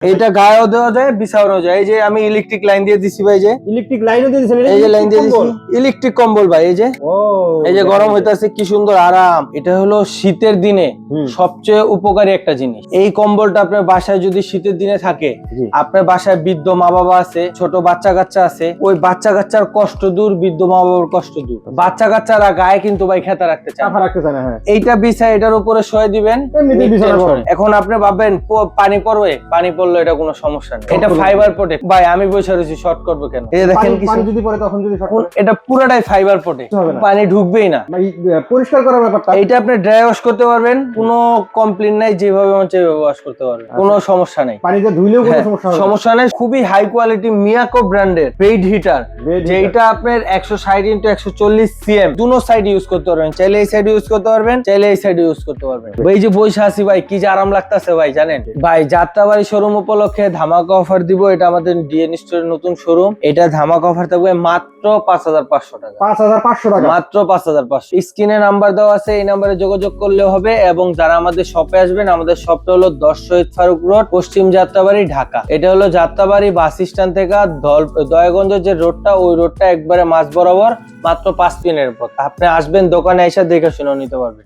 এটা গায়েও দেওয়া যায়, বিছাওয়ানো যায়। এই যে আমি ইলেকট্রিক লাইন দিয়ে দিছি ভাই, যে ইলেকট্রিক লাইনও দিয়ে দিয়েছেন, এই যে লাইন দিয়ে দিছি, ইলেকট্রিক কম্বল ভাই। এই যে ও এই যে গরম হইতাছে, কি সুন্দর আরাম। এটা হলো শীতের দিনে সবচেয়ে উপকারী একটা জিনিস। এই কম্বলটা আপনার বাসায় যদি শীতের দিনে থাকে, আপনার বাসায় বৃদ্ধ মা বাবা আছে, ছোট বাচ্চা কাচ্চা আছে, ওই বাচ্চা কাচ্চার কষ্ট দূর, বৃদ্ধ মা বাবার কষ্ট দূর। বাচ্চা কাচ্চারা গায়ে কিন্তু ভাই খেতা রাখতে চায়, হ্যাঁ। এইটা বিছায় এটার উপরে শোয় দিবেন, এমনিতেই বিছানা গরম। এখন আপনি ভাববেন পানি পড়বে, পানি পড়লে এটা কোনো সমস্যা নেই, এটা ফাইবার প্রোটেক্ট। ভাই আমি বসে রয়েছি, শর্ট করবো কেন? এই দেখেন পানি যদি পড়ে তখন যদি শর্ট করে, এটা পুরোটাই ফাইবার প্রোটেক্ট, পানি ঢুকবেই না। পরিষ্কার করার ব্যাপারটা, এটা আপনি ড্রাই ওয়াশ করতে পারবেন, কোনো কমপ্লেইন নাই, যেভাবে মন চাই ওয়াশ করতে পারবেন, কোনো সমস্যা নাই। পানিতে ধুইলেও কোনো সমস্যা নাই। খুবই হাই কোয়ালিটি মিয়াকো ব্র্যান্ডের বেড হিটার, যেটা আপনার 160x140 সিএম দুনো সাইড ইউজ করতে পারবেন। চাইলে এই সাইড ইউজ করতে পারবেন, চাইলে এই সাইড ইউজ করতে পারবেন। এই যে বইসা আছি ভাই, কি যে আরাম লাগতেছে ভাই, জানেন ভাই। যাত্রাবাড়ি শোরুম উপলক্ষে ধামাকা অফার দিব। এটা আমাদের ডিএন স্টোরের নতুন শোরুম। এটা ধামাকা অফার থাকবে মাত্র 5500 টাকা। 5500 টাকা, মাত্র 5500। স্ক্রিনে নাম্বার দেওয়া আছে, এই নাম্বারে যোগাযোগ করলে হবে। এবং যারা আমাদের শপে আসবেন, আমাদের শপটা হলো 10 শহীদ ফারুক রোড, পশ্চিম যাত্রাবাড়ি, ঢাকা। এটা হলো যাত্রাবাড়ি বাস স্ট্যান্ড থেকে দয়াগঞ্জের যে রোডটা, ওই রোডটা একবারে মাঝ বরাবর, মাত্র 5 মিনিটের পথ। আপনি আসবেন, দোকানে এসে দেখে শুনে নিতে পারবেন।